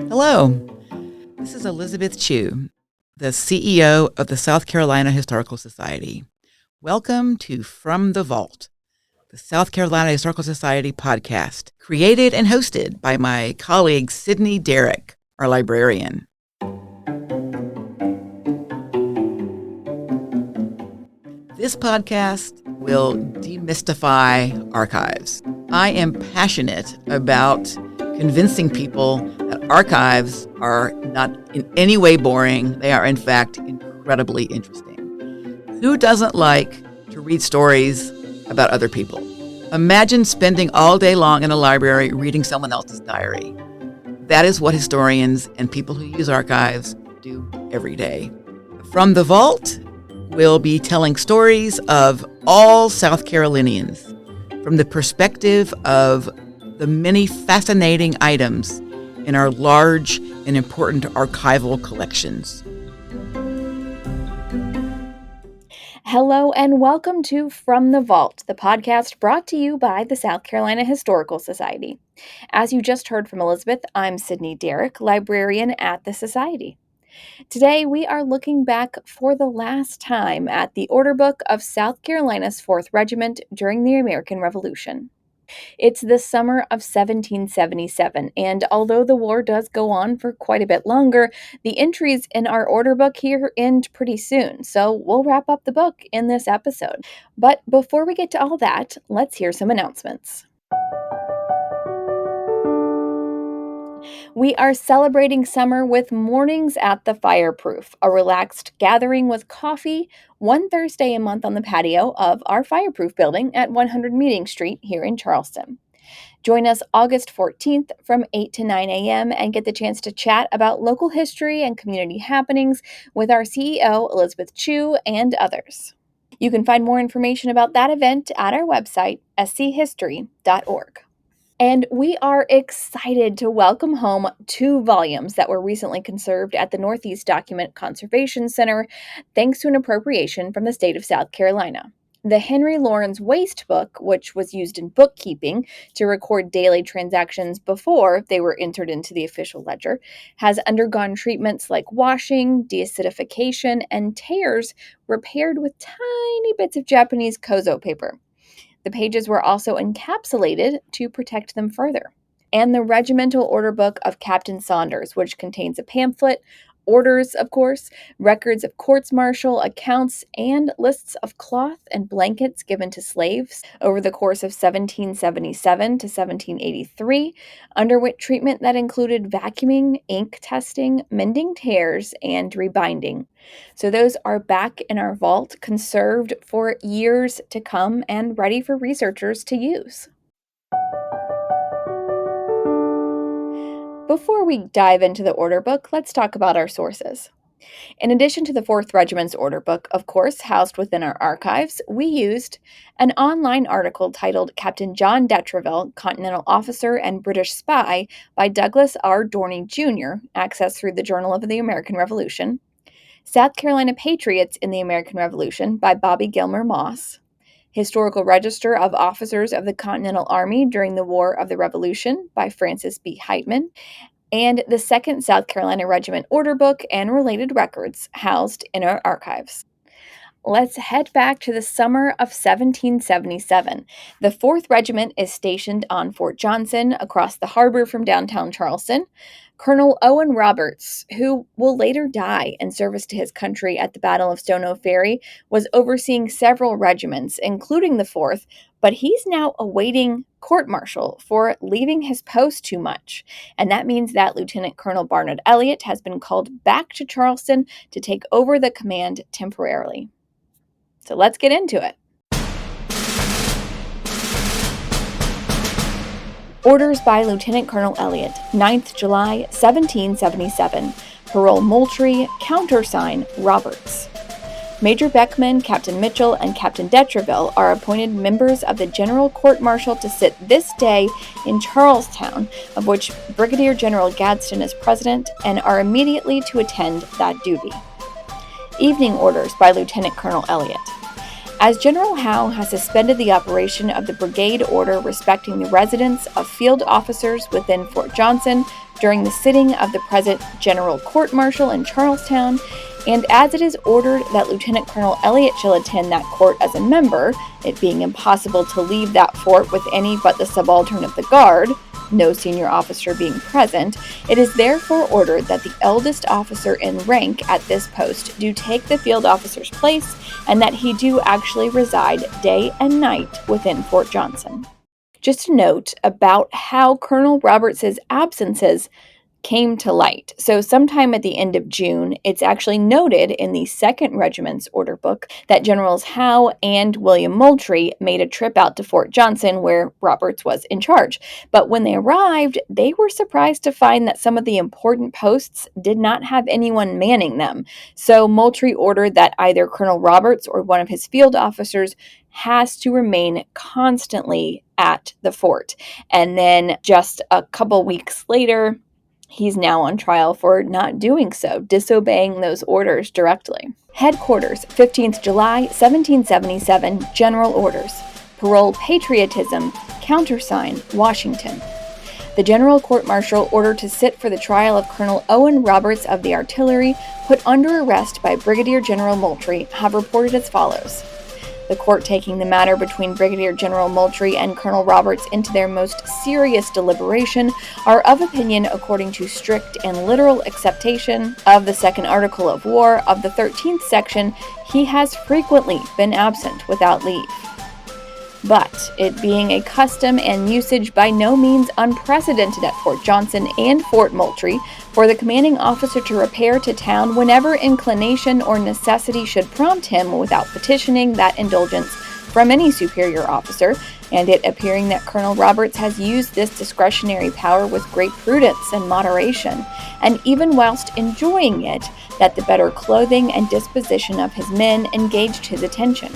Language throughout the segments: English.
Hello, this is Elizabeth Chu, the CEO of the South Carolina Historical Society. Welcome to From the Vault, the South Carolina Historical Society podcast, created and hosted by my colleague Sydney Derrick, our librarian. This podcast will demystify archives. I am passionate about convincing people that archives are not in any way boring. They are, in fact, incredibly interesting. Who doesn't like to read stories about other people? Imagine spending all day long in a library reading someone else's diary. That is what historians and people who use archives do every day. From the Vault, we'll be telling stories of all South Carolinians from the perspective of the many fascinating items in our large and important archival collections. Hello and welcome to From the Vault, the podcast brought to you by the South Carolina Historical Society. As you just heard from Elizabeth, I'm Sydney Derrick, librarian at the Society. Today we are looking back for the last time at the order book of South Carolina's 4th Regiment during the American Revolution. It's the summer of 1777, and although the war does go on for quite a bit longer, the entries in our order book here end pretty soon, so we'll wrap up the book in this episode. But before we get to all that, let's hear some announcements. We are celebrating summer with Mornings at the Fireproof, a relaxed gathering with coffee, one Thursday a month on the patio of our Fireproof building at 100 Meeting Street here in Charleston. Join us August 14th from 8 to 9 a.m. and get the chance to chat about local history and community happenings with our CEO, Elizabeth Chu, and others. You can find more information about that event at our website, schistory.org. And we are excited to welcome home 2 volumes that were recently conserved at the Northeast Document Conservation Center, thanks to an appropriation from the state of South Carolina. The Henry Lawrence Waste Book, which was used in bookkeeping to record daily transactions before they were entered into the official ledger, has undergone treatments like washing, deacidification, and tears repaired with tiny bits of Japanese kozo paper. The pages were also encapsulated to protect them further. And the Regimental Order Book of Captain Saunders, which contains a pamphlet, orders, of course, records of courts-martial, accounts, and lists of cloth and blankets given to slaves over the course of 1777 to 1783, underwent treatment that included vacuuming, ink testing, mending tears, and rebinding. So those are back in our vault, conserved for years to come and ready for researchers to use. Before we dive into the order book, let's talk about our sources. In addition to the 4th Regiment's order book, of course, housed within our archives, we used an online article titled Captain John Detreville, Continental Officer and British Spy by Douglas R. Dorney Jr., accessed through the Journal of the American Revolution, South Carolina Patriots in the American Revolution by Bobby Gilmer Moss, Historical Register of Officers of the Continental Army during the War of the Revolution by Francis B. Heitman, and the 2nd South Carolina Regiment Order Book and related records housed in our archives. Let's head back to the summer of 1777. The 4th Regiment is stationed on Fort Johnson across the harbor from downtown Charleston. Colonel Owen Roberts, who will later die in service to his country at the Battle of Stono Ferry, was overseeing several regiments, including the 4th, but he's now awaiting court-martial for leaving his post too much. And that means that Lieutenant Colonel Barnard Elliott has been called back to Charleston to take over the command temporarily. So let's get into it. Orders by Lieutenant Colonel Elliott, 9th July, 1777. Parole Moultrie, countersign Roberts. Major Beckman, Captain Mitchell, and Captain Detreville are appointed members of the General Court-Martial to sit this day in Charlestown, of which Brigadier General Gadsden is president, and are immediately to attend that duty. Evening orders by Lieutenant Colonel Elliott. As General Howe has suspended the operation of the brigade order respecting the residence of field officers within Fort Johnson during the sitting of the present General Court Martial in Charlestown, and as it is ordered that Lieutenant Colonel Elliott shall attend that court as a member, it being impossible to leave that fort with any but the subaltern of the guard, no senior officer being present, it is therefore ordered that the eldest officer in rank at this post do take the field officer's place, and that he do actually reside day and night within Fort Johnson. Just a note about how Colonel Roberts' absences came to light. So sometime at the end of June, it's actually noted in the 2nd Regiment's order book that Generals Howe and William Moultrie made a trip out to Fort Johnson where Roberts was in charge. But when they arrived, they were surprised to find that some of the important posts did not have anyone manning them. So Moultrie ordered that either Colonel Roberts or one of his field officers has to remain constantly at the fort. And then just a couple weeks later, he's now on trial for not doing so, disobeying those orders directly. Headquarters, 15th July, 1777, General Orders. Parole Patriotism, Countersign, Washington. The General Court-Martial ordered to sit for the trial of Colonel Owen Roberts of the Artillery, put under arrest by Brigadier General Moultrie, have reported as follows. The court, taking the matter between Brigadier General Moultrie and Colonel Roberts into their most serious deliberation, are of opinion, according to strict and literal acceptation of the 2nd Article of War of the 13th section, he has frequently been absent without leave. But it being a custom and usage by no means unprecedented at Fort Johnson and Fort Moultrie for the commanding officer to repair to town whenever inclination or necessity should prompt him without petitioning that indulgence from any superior officer, and it appearing that Colonel Roberts has used this discretionary power with great prudence and moderation, and even whilst enjoying it, that the better clothing and disposition of his men engaged his attention.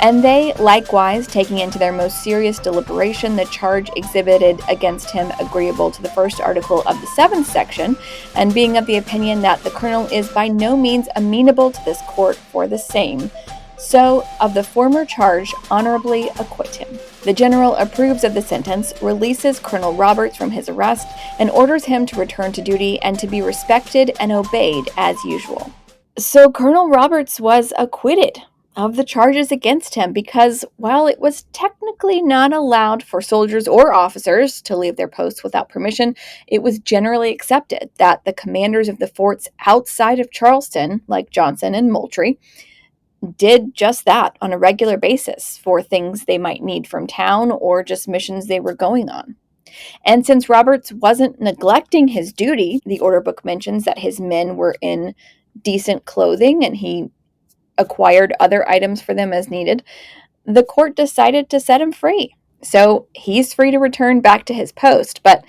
And they, likewise, taking into their most serious deliberation the charge exhibited against him agreeable to the 1st Article of the 7th section, and being of the opinion that the Colonel is by no means amenable to this court for the same, so of the former charge honorably acquit him. The General approves of the sentence, releases Colonel Roberts from his arrest, and orders him to return to duty and to be respected and obeyed as usual. So Colonel Roberts was acquitted of the charges against him because, while it was technically not allowed for soldiers or officers to leave their posts without permission, it was generally accepted that the commanders of the forts outside of Charleston, like Johnson and Moultrie, did just that on a regular basis for things they might need from town or just missions they were going on. And since Roberts wasn't neglecting his duty, the order book mentions that his men were in decent clothing and he acquired other items for them as needed, the court decided to set him free. So he's free to return back to his post, but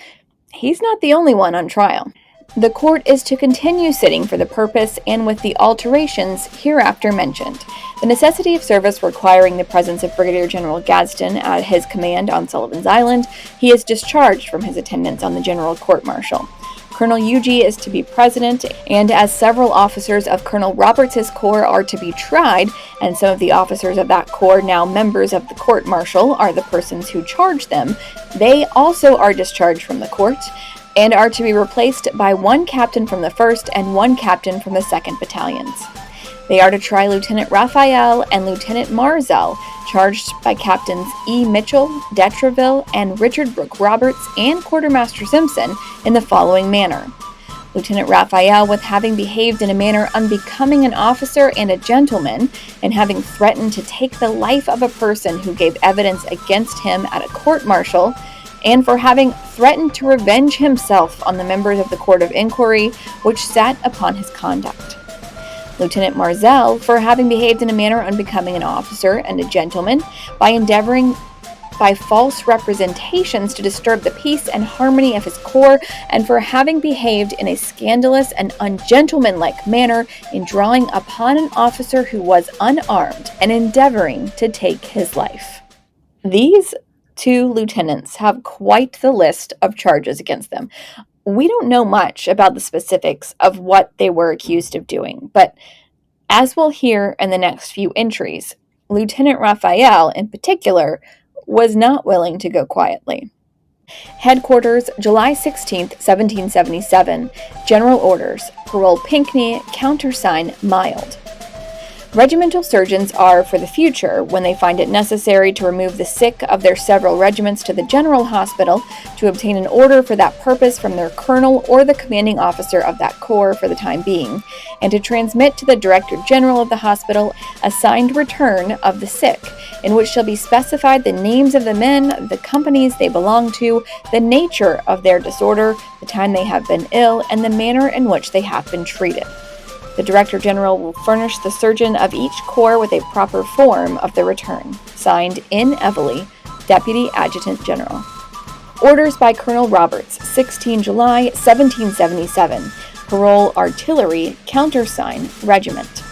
he's not the only one on trial. The court is to continue sitting for the purpose and with the alterations hereafter mentioned. The necessity of service requiring the presence of Brigadier General Gadsden at his command on Sullivan's Island, he is discharged from his attendance on the General Court-Martial. Colonel Huger is to be president, and as several officers of Colonel Roberts' corps are to be tried, and some of the officers of that corps, now members of the court-martial, are the persons who charge them, they also are discharged from the court, and are to be replaced by one captain from the 1st and one captain from the 2nd battalions. They are to try Lieutenant Raphael and Lieutenant Marzell, charged by Captains E. Mitchell, Detreville, and Richard Brooke Roberts, and Quartermaster Simpson, in the following manner. Lieutenant Raphael, with having behaved in a manner unbecoming an officer and a gentleman, and having threatened to take the life of a person who gave evidence against him at a court-martial, and for having threatened to revenge himself on the members of the Court of Inquiry, which sat upon his conduct. Lieutenant Marzell, for having behaved in a manner unbecoming an officer and a gentleman, by endeavoring by false representations to disturb the peace and harmony of his corps, and for having behaved in a scandalous and ungentlemanlike manner in drawing upon an officer who was unarmed and endeavoring to take his life. These two lieutenants have quite the list of charges against them. We don't know much about the specifics of what they were accused of doing, but as we'll hear in the next few entries, Lieutenant Raphael, in particular, was not willing to go quietly. Headquarters, July 16, 1777. General Orders. Parole Pinckney, countersign mild. Regimental surgeons are, for the future, when they find it necessary to remove the sick of their several regiments to the general hospital, to obtain an order for that purpose from their colonel or the commanding officer of that corps for the time being, and to transmit to the director general of the hospital a signed return of the sick, in which shall be specified the names of the men, the companies they belong to, the nature of their disorder, the time they have been ill, and the manner in which they have been treated. The Director General will furnish the surgeon of each corps with a proper form of the return. Signed, N. Evely, Deputy Adjutant General. Orders by Colonel Roberts, 16 July 1777. Parole Artillery, countersign Regiment.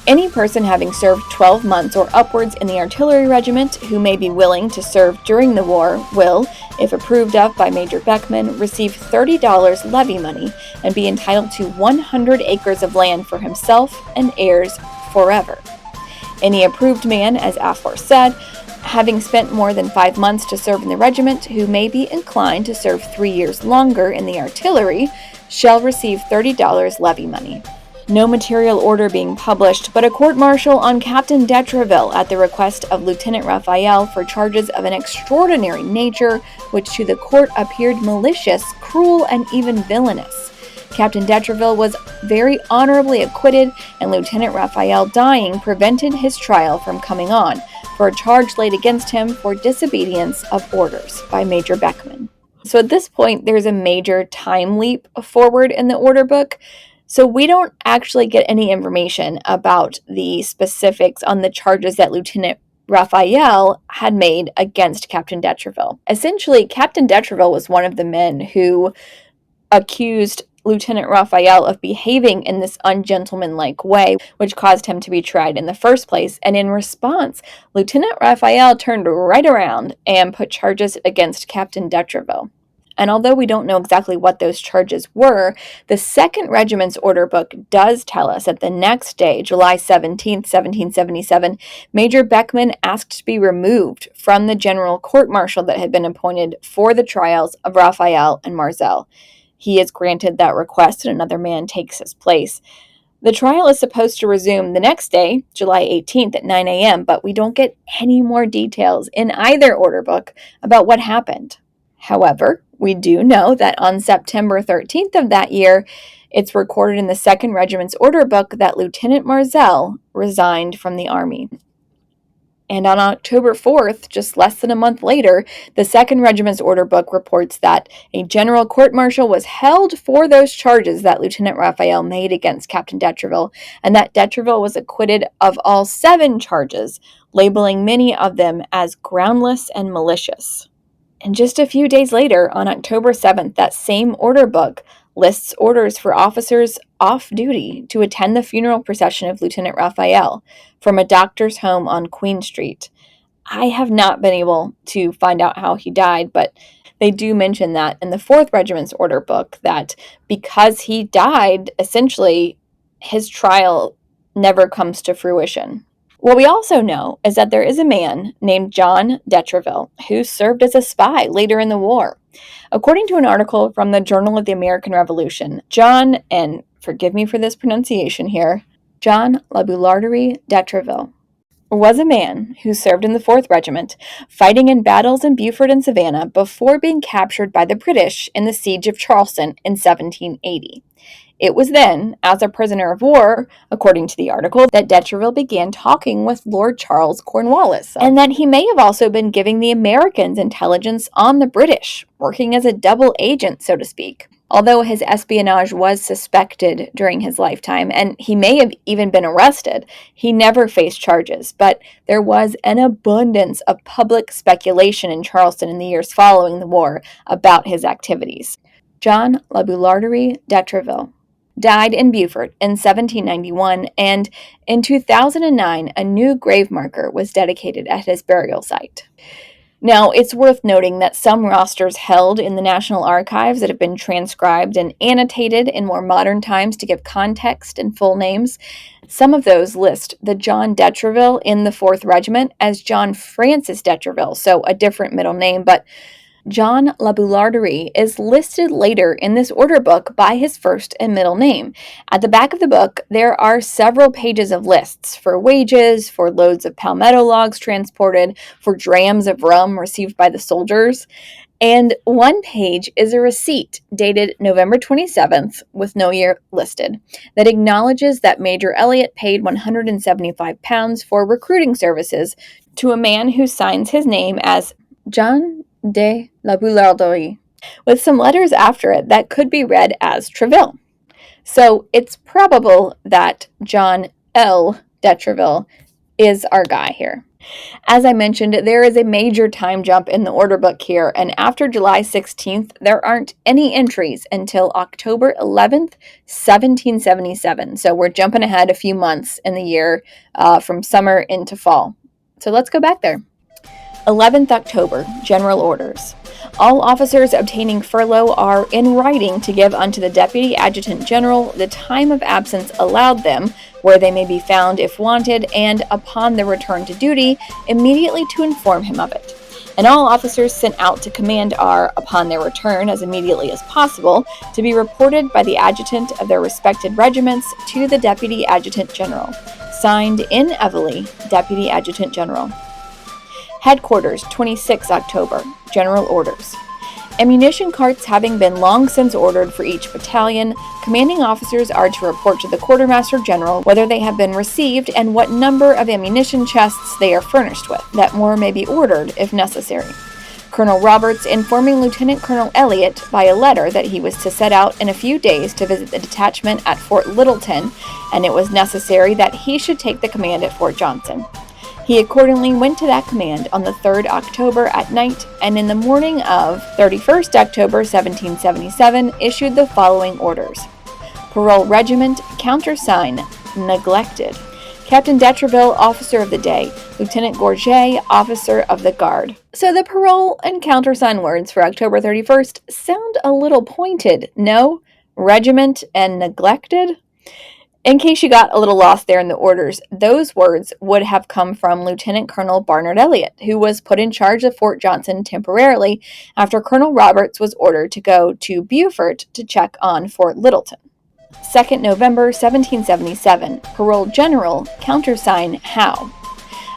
Any person having served 12 months or upwards in the artillery regiment who may be willing to serve during the war will, if approved of by Major Beckman, receive $30 levy money and be entitled to 100 acres of land for himself and heirs forever. Any approved man, as aforesaid, having spent more than 5 months to serve in the regiment, who may be inclined to serve 3 years longer in the artillery, shall receive $30 levy money. No material order being published, but a court-martial on Captain d'Etreville at the request of Lieutenant Raphael for charges of an extraordinary nature, which to the court appeared malicious, cruel, and even villainous. Captain d'Etreville was very honorably acquitted, and Lieutenant Raphael dying prevented his trial from coming on, for a charge laid against him for disobedience of orders by Major Beckman. So at this point, there's a major time leap forward in the order book. So we don't actually get any information about the specifics on the charges that Lieutenant Raphael had made against Captain d'Etreville. Essentially, Captain d'Etreville was one of the men who accused Lieutenant Raphael of behaving in this ungentlemanlike way, which caused him to be tried in the first place. And in response, Lieutenant Raphael turned right around and put charges against Captain d'Etreville. And although we don't know exactly what those charges were, the 2nd Regiment's order book does tell us that the next day, July 17th, 1777, Major Beckman asked to be removed from the general court-martial that had been appointed for the trials of Raphael and Marzel. He is granted that request and another man takes his place. The trial is supposed to resume the next day, July 18th at 9 a.m., but we don't get any more details in either order book about what happened. However, we do know that on September 13th of that year, it's recorded in the 2nd Regiment's order book that Lieutenant Marzel resigned from the Army. And on October 4th, just less than a month later, the 2nd Regiment's order book reports that a general court-martial was held for those charges that Lieutenant Raphael made against Captain d'Etreville, and that d'Etreville was acquitted of all 7 charges, labeling many of them as groundless and malicious. And just a few days later, on October 7th, that same order book lists orders for officers off duty to attend the funeral procession of Lieutenant Raphael from a doctor's home on Queen Street. I have not been able to find out how he died, but they do mention that in the 4th Regiment's order book that because he died, essentially, his trial never comes to fruition. What we also know is that there is a man named John d'Etreville who served as a spy later in the war. According to an article from the Journal of the American Revolution, John, and forgive me for this pronunciation here, John La Boularderie d'Etreville, was a man who served in the 4th Regiment, fighting in battles in Beaufort and Savannah before being captured by the British in the Siege of Charleston in 1780. It was then, as a prisoner of war, according to the article, that d'Etreville began talking with Lord Charles Cornwallis, and that he may have also been giving the Americans intelligence on the British, working as a double agent, so to speak. Although his espionage was suspected during his lifetime, and he may have even been arrested, he never faced charges, but there was an abundance of public speculation in Charleston in the years following the war about his activities. John La Boularderie d'Etreville died in Beaufort in 1791, and in 2009, a new grave marker was dedicated at his burial site. Now, it's worth noting that some rosters held in the National Archives that have been transcribed and annotated in more modern times to give context and full names, some of those list the John Detreville in the 4th Regiment as John Francis Detreville, so a different middle name, but John Laboularderie is listed later in this order book by his first and middle name. At the back of the book, there are several pages of lists for wages, for loads of palmetto logs transported, for drams of rum received by the soldiers, and one page is a receipt dated November 27th, with no year listed, that acknowledges that Major Elliott paid £175 for recruiting services to a man who signs his name as John de la Boularderie, with some letters after it that could be read as Treville. So it's probable that John L. Detreville is our guy here. As I mentioned, there is a major time jump in the order book here, and after July 16th, there aren't any entries until October 11th, 1777. So we're jumping ahead a few months in the year from summer into fall. So let's go back there. 11th October, General Orders. All officers obtaining furlough are in writing to give unto the Deputy Adjutant General the time of absence allowed them, where they may be found if wanted, and upon their return to duty, immediately to inform him of it. And all officers sent out to command are, upon their return as immediately as possible, to be reported by the adjutant of their respected regiments to the Deputy Adjutant General. Signed in Everly, Deputy Adjutant General. Headquarters, 26 October. General Orders. Ammunition carts having been long since ordered for each battalion, commanding officers are to report to the Quartermaster General whether they have been received and what number of ammunition chests they are furnished with, that more may be ordered if necessary. Colonel Roberts informing Lieutenant Colonel Elliott by a letter that he was to set out in a few days to visit the detachment at Fort Littleton, and it was necessary that he should take the command at Fort Johnson. He accordingly went to that command on the 3rd October at night, and in the morning of 31st October 1777 issued the following orders. Parole Regiment, countersign, neglected. Captain Detreville, officer of the day. Lieutenant Gorget, officer of the guard. So the parole and countersign words for October 31st sound a little pointed, no? Regiment and neglected? In case you got a little lost there in the orders, those words would have come from Lieutenant Colonel Barnard Elliott, who was put in charge of Fort Johnson temporarily after Colonel Roberts was ordered to go to Beaufort to check on Fort Littleton. 2nd November 1777, Parole General, countersign Howe.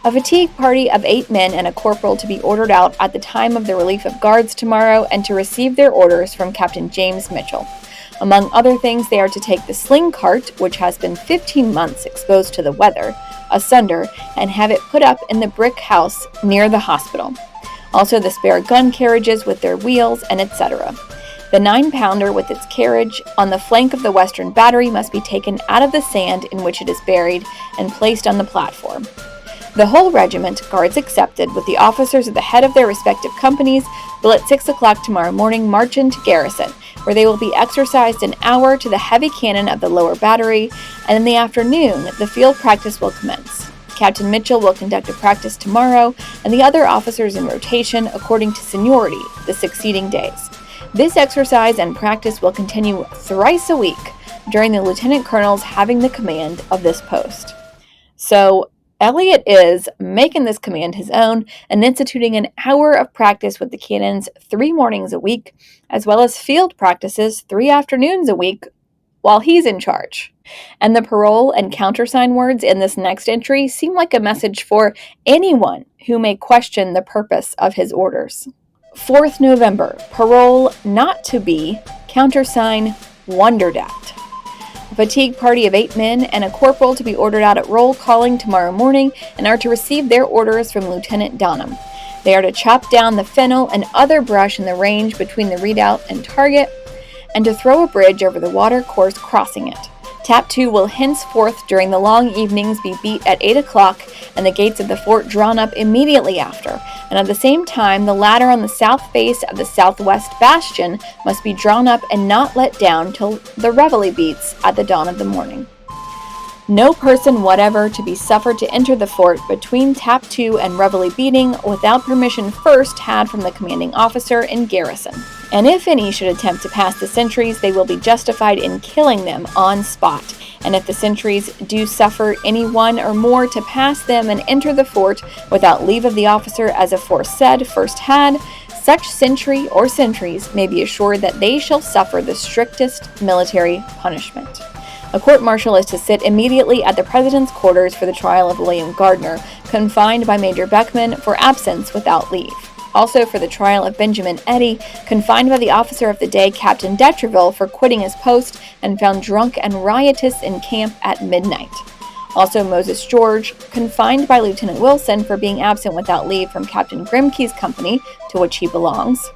A fatigue party of 8 men and a corporal to be ordered out at the time of the relief of guards tomorrow and to receive their orders from Captain James Mitchell. Among other things, they are to take the sling cart, which has been 15 months exposed to the weather, asunder, and have it put up in the brick house near the hospital. Also the spare gun carriages with their wheels, and etc. The 9-pounder with its carriage on the flank of the western battery must be taken out of the sand in which it is buried and placed on the platform. The whole regiment, guards excepted, with the officers at the head of their respective companies, will at 6 o'clock tomorrow morning march into garrison, where they will be exercised an hour to the heavy cannon of the lower battery, and in the afternoon the field practice will commence. Captain Mitchell will conduct a practice tomorrow, and the other officers in rotation according to seniority the succeeding days. This exercise and practice will continue thrice a week during the lieutenant colonel's having the command of this post. So Elliott is making this command his own and instituting an hour of practice with the cannons 3 mornings a week, as well as field practices 3 afternoons a week while he's in charge. And the parole and countersign words in this next entry seem like a message for anyone who may question the purpose of his orders. 4th November, parole not to be, countersign wondered at. A fatigue party of 8 men and a corporal to be ordered out at roll calling tomorrow morning and are to receive their orders from Lieutenant Donham. They are to chop down the fennel and other brush in the range between the redoubt and target, and to throw a bridge over the water course crossing it. Tap 2 will henceforth during the long evenings be beat at 8 o'clock and the gates of the fort drawn up immediately after, and at the same time the ladder on the south face of the southwest bastion must be drawn up and not let down till the reveille beats at the dawn of the morning. No person whatever to be suffered to enter the fort between tap 2 and reveille beating without permission first had from the commanding officer in garrison. And if any should attempt to pass the sentries, they will be justified in killing them on spot. And if the sentries do suffer any one or more to pass them and enter the fort without leave of the officer as aforesaid first had, such sentry or sentries may be assured that they shall suffer the strictest military punishment. A court-martial is to sit immediately at the President's quarters for the trial of William Gardner, confined by Major Beckman for absence without leave. Also for the trial of Benjamin Eddy, confined by the officer of the day, Captain Detreville, for quitting his post and found drunk and riotous in camp at midnight. Also Moses George, confined by Lieutenant Wilson for being absent without leave from Captain Grimke's company, to which he belongs.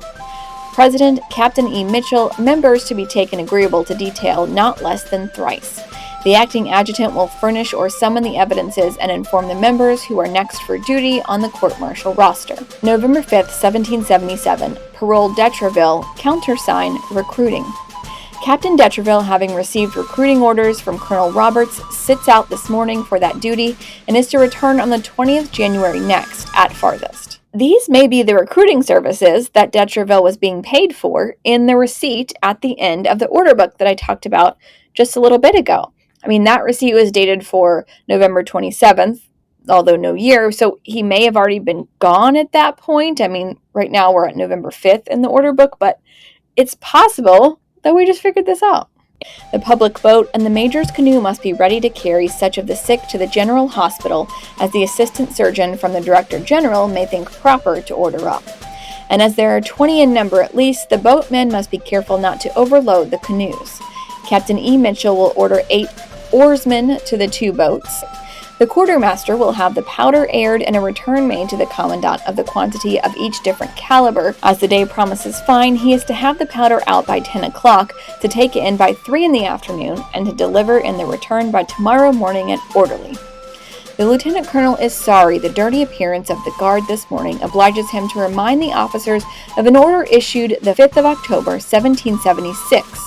President Captain E. Mitchell, members to be taken agreeable to detail not less than thrice. The acting adjutant will furnish or summon the evidences and inform the members who are next for duty on the court-martial roster. November 5th, 1777, Parole Detreville, countersign recruiting. Captain Detreville, having received recruiting orders from Colonel Roberts, sits out this morning for that duty and is to return on the 20th January next, at farthest. These may be the recruiting services that Detreville was being paid for in the receipt at the end of the order book that I talked about just a little bit ago. I mean, that receipt was dated for November 27th, although no year, so he may have already been gone at that point. I mean, right now we're at November 5th in the order book, but it's possible that we just figured this out. The public boat and the major's canoe must be ready to carry such of the sick to the general hospital as the assistant surgeon from the director general may think proper to order up. And as there are 20 in number at least, the boatmen must be careful not to overload the canoes. Captain E. Mitchell will order 8 oarsmen to the 2 boats. The quartermaster will have the powder aired and a return made to the commandant of the quantity of each different caliber. As the day promises fine, he is to have the powder out by 10 o'clock, to take it in by 3 in the afternoon, and to deliver in the return by tomorrow morning at orderly. The lieutenant colonel is sorry the dirty appearance of the guard this morning obliges him to remind the officers of an order issued the 5th of October, 1776.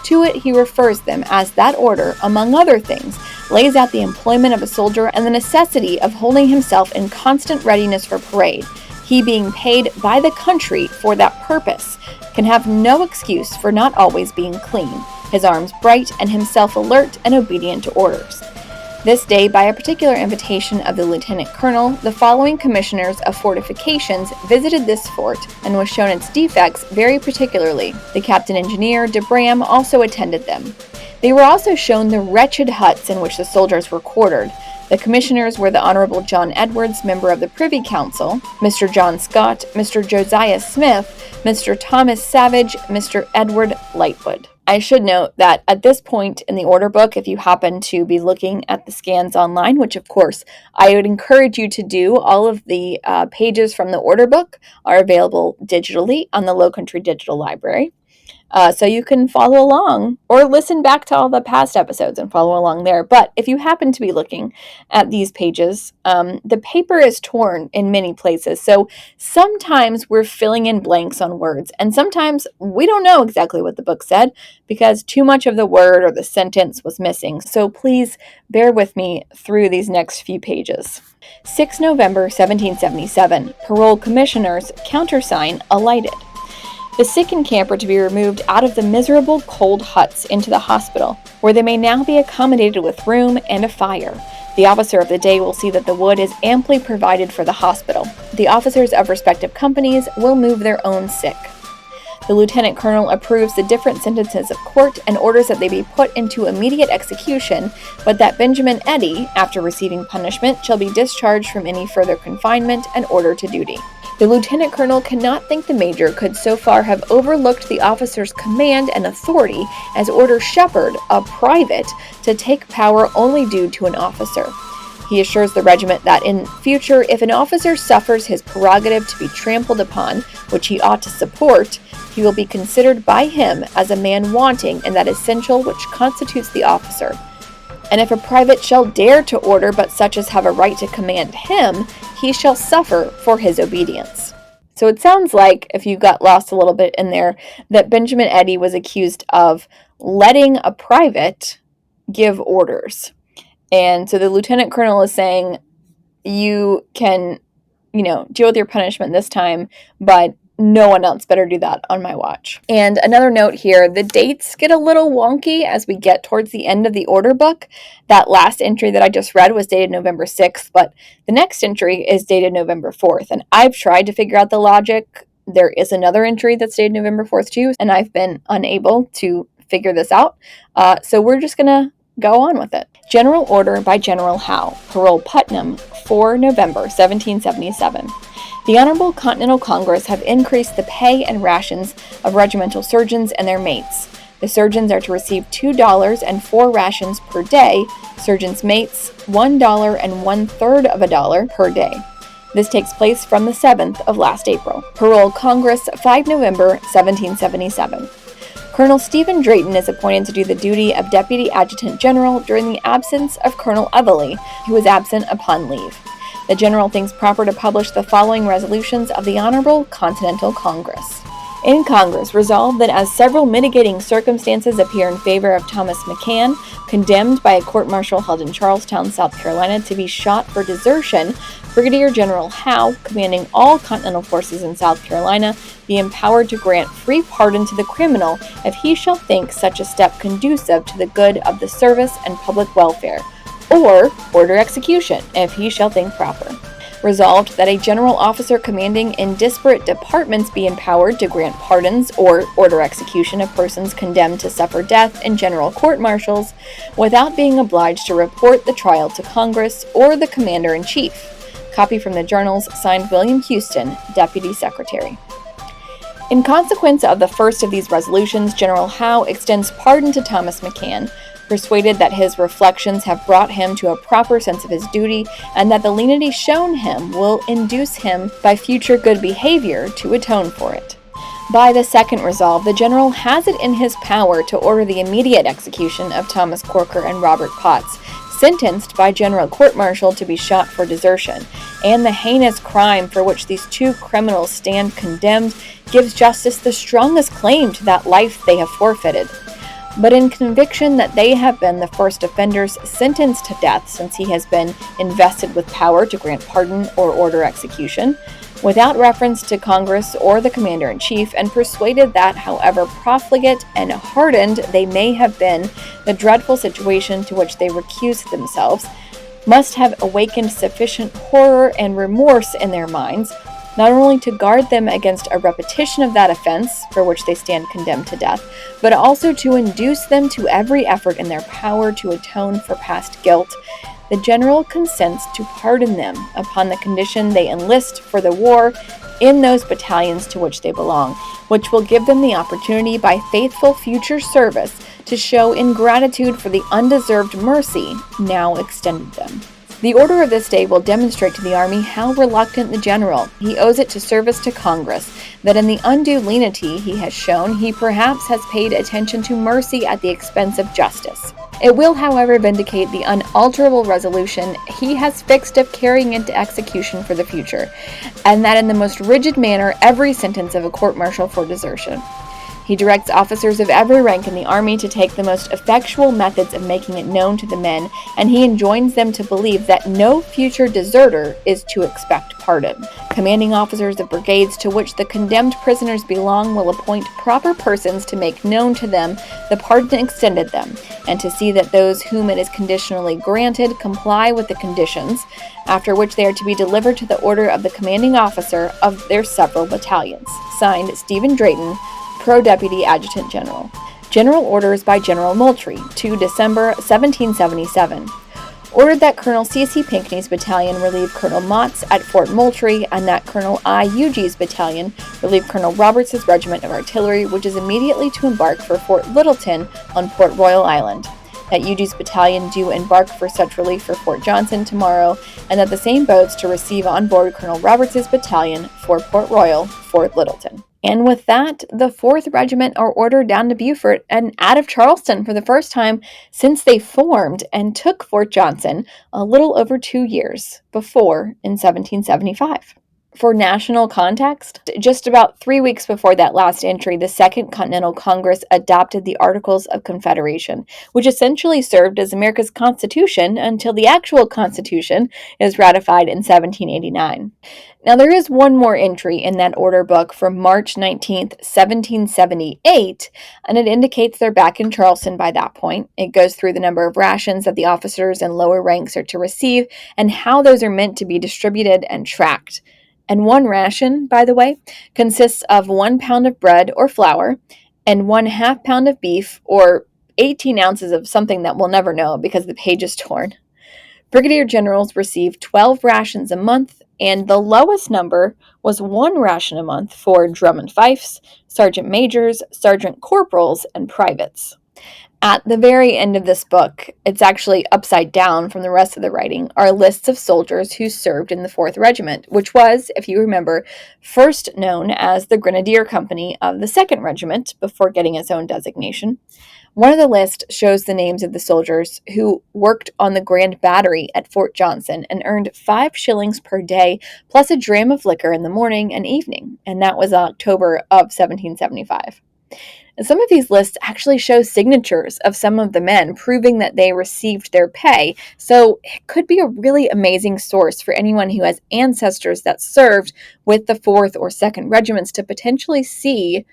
To it he refers them as that order, among other things, lays out the employment of a soldier and the necessity of holding himself in constant readiness for parade. He being paid by the country for that purpose can have no excuse for not always being clean, his arms bright and himself alert and obedient to orders. This day, by a particular invitation of the lieutenant colonel, the following commissioners of fortifications visited this fort and was shown its defects very particularly. The captain engineer, de Bram, also attended them. They were also shown the wretched huts in which the soldiers were quartered. The commissioners were the Honorable John Edwards, member of the Privy Council, Mr. John Scott, Mr. Josiah Smith, Mr. Thomas Savage, Mr. Edward Lightwood. I should note that at this point in the order book, if you happen to be looking at the scans online, which of course I would encourage you to do, all of the pages from the order book are available digitally on the Low Country Digital Library. So you can follow along or listen back to all the past episodes and follow along there. But if you happen to be looking at these pages, the paper is torn in many places. So sometimes we're filling in blanks on words, and sometimes we don't know exactly what the book said because too much of the word or the sentence was missing. So please bear with me through these next few pages. 6 November 1777, Parole Commissioners, countersign alighted. The sick in camp are to be removed out of the miserable cold huts into the hospital, where they may now be accommodated with room and a fire. The officer of the day will see that the wood is amply provided for the hospital. The officers of respective companies will move their own sick. The lieutenant colonel approves the different sentences of court and orders that they be put into immediate execution, but that Benjamin Eddy, after receiving punishment, shall be discharged from any further confinement and ordered to duty. The lieutenant colonel cannot think the major could so far have overlooked the officer's command and authority as order shepherd, a private, to take power only due to an officer. He assures the regiment that in future, if an officer suffers his prerogative to be trampled upon, which he ought to support, he will be considered by him as a man wanting in that essential which constitutes the officer. And if a private shall dare to order but such as have a right to command him, he shall suffer for his obedience. So it sounds like, if you got lost a little bit in there, that Benjamin Eddy was accused of letting a private give orders. And so the lieutenant colonel is saying, you can, deal with your punishment this time, but no one else better do that on my watch. And another note here, the dates get a little wonky as we get towards the end of the order book. That last entry that I just read was dated November 6th, but the next entry is dated November 4th. And I've tried to figure out the logic. There is another entry that's dated November 4th too, and I've been unable to figure this out. So we're just going to go on with it. General Order by General Howe, Parole Putnam, 4 November 1777. The Honorable Continental Congress have increased the pay and rations of regimental surgeons and their mates. The surgeons are to receive $2 and 4 rations per day, surgeons' mates $1 and 1/3 of a dollar per day. This takes place from the 7th of last April. Parole Congress, 5 November 1777. Colonel Stephen Drayton is appointed to do the duty of Deputy Adjutant General during the absence of Colonel Everly, who was absent upon leave. The General thinks proper to publish the following resolutions of the Honorable Continental Congress. In Congress, resolved that as several mitigating circumstances appear in favor of Thomas McCann, condemned by a court-martial held in Charlestown, South Carolina, to be shot for desertion, Brigadier General Howe, commanding all Continental forces in South Carolina, be empowered to grant free pardon to the criminal if he shall think such a step conducive to the good of the service and public welfare, or order execution if he shall think proper. Resolved that a general officer commanding in disparate departments be empowered to grant pardons or order execution of persons condemned to suffer death in general court-martials without being obliged to report the trial to Congress or the Commander-in-Chief. Copy from the journals, signed William Houston, Deputy Secretary. In consequence of the first of these resolutions, General Howe extends pardon to Thomas McCann, persuaded that his reflections have brought him to a proper sense of his duty, and that the lenity shown him will induce him by future good behavior to atone for it. By the second resolve, the General has it in his power to order the immediate execution of Thomas Corker and Robert Potts, sentenced by general court-martial to be shot for desertion, and the heinous crime for which these two criminals stand condemned gives justice the strongest claim to that life they have forfeited. But in conviction that they have been the first offenders sentenced to death since he has been invested with power to grant pardon or order execution, without reference to Congress or the Commander-in-Chief, and persuaded that, however profligate and hardened they may have been, the dreadful situation to which they recused themselves must have awakened sufficient horror and remorse in their minds, not only to guard them against a repetition of that offense for which they stand condemned to death, but also to induce them to every effort in their power to atone for past guilt. The General consents to pardon them upon the condition they enlist for the war in those battalions to which they belong, which will give them the opportunity by faithful future service to show ingratitude for the undeserved mercy now extended them. The order of this day will demonstrate to the Army how reluctant the General he owes it to service to Congress, that in the undue lenity he has shown, he perhaps has paid attention to mercy at the expense of justice. It will, however, vindicate the unalterable resolution he has fixed of carrying into execution for the future, and that in the most rigid manner every sentence of a court-martial for desertion. He directs officers of every rank in the Army to take the most effectual methods of making it known to the men, and he enjoins them to believe that no future deserter is to expect pardon. Commanding officers of brigades to which the condemned prisoners belong will appoint proper persons to make known to them the pardon extended them, and to see that those whom it is conditionally granted comply with the conditions, after which they are to be delivered to the order of the commanding officer of their several battalions. Signed, Stephen Drayton, Pro-Deputy Adjutant General. General Orders by General Moultrie, 2 December 1777. Ordered that Colonel C.C. Pinckney's battalion relieve Colonel Mott's at Fort Moultrie, and that Colonel I. Huge's battalion relieve Colonel Roberts' regiment of artillery, which is immediately to embark for Fort Littleton on Port Royal Island. That Huge's battalion do embark for such relief for Fort Johnson tomorrow, and that the same boats to receive on board Colonel Roberts' battalion for Port Royal, Fort Littleton. And with that, the 4th Regiment are ordered down to Beaufort and out of Charleston for the first time since they formed and took Fort Johnson a little over 2 years before in 1775. For national context, just about 3 weeks before that last entry, the Second Continental Congress adopted the Articles of Confederation, which essentially served as America's Constitution until the actual Constitution is ratified in 1789. Now, there is one more entry in that order book from March 19th, 1778, and it indicates they're back in Charleston by that point. It goes through the number of rations that the officers and lower ranks are to receive and how those are meant to be distributed and tracked. And one ration, by the way, consists of 1 pound of bread or flour and 1/2 pound of beef or 18 ounces of something that we'll never know because the page is torn. Brigadier generals received 12 rations a month, and the lowest number was 1 ration a month for drum and fifes, sergeant majors, sergeant corporals, and privates. At the very end of this book, it's actually upside down from the rest of the writing, are lists of soldiers who served in the 4th Regiment, which was, if you remember, first known as the Grenadier Company of the 2nd Regiment before getting its own designation. One of the lists shows the names of the soldiers who worked on the Grand Battery at Fort Johnson and earned 5 shillings per day plus a dram of liquor in the morning and evening, and that was October of 1775. And some of these lists actually show signatures of some of the men proving that they received their pay, so it could be a really amazing source for anyone who has ancestors that served with the 4th or 2nd regiments to potentially see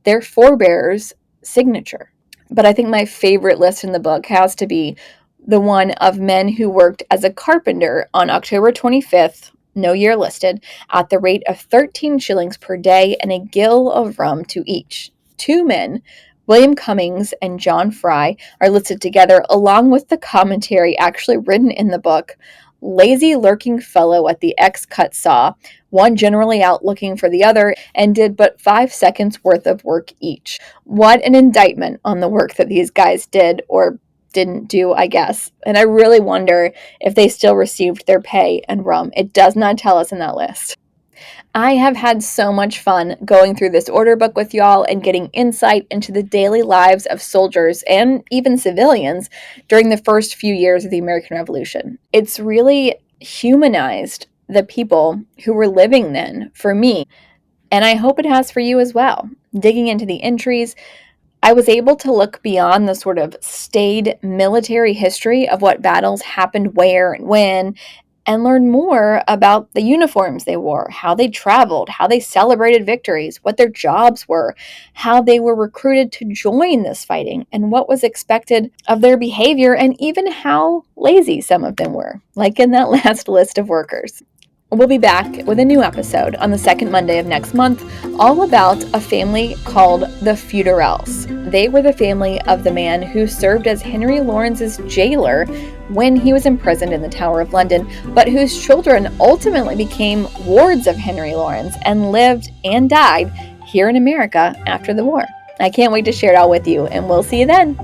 their forebears' signature. But I think my favorite list in the book has to be the one of men who worked as a carpenter on October 25th, no year listed, at the rate of 13 shillings per day and a gill of rum to each. 2 men, William Cummings and John Fry, are listed together along with the commentary actually written in the book. Lazy lurking fellow at the X-cut saw, one generally out looking for the other, and did but 5 seconds worth of work each. What an indictment on the work that these guys did, or didn't do, I guess. And I really wonder if they still received their pay and rum. It does not tell us in that list. I have had so much fun going through this order book with y'all and getting insight into the daily lives of soldiers and even civilians during the first few years of the American Revolution. It's really humanized the people who were living then for me, and I hope it has for you as well. Digging into the entries, I was able to look beyond the sort of staid military history of what battles happened where and when, and learn more about the uniforms they wore, how they traveled, how they celebrated victories, what their jobs were, how they were recruited to join this fighting, and what was expected of their behavior, and even how lazy some of them were, like in that last list of workers. We'll be back with a new episode on the second Monday of next month, all about a family called the Feuderels. They were the family of the man who served as Henry Lawrence's jailer when he was imprisoned in the Tower of London, but whose children ultimately became wards of Henry Lawrence and lived and died here in America after the war. I can't wait to share it all with you, and we'll see you then.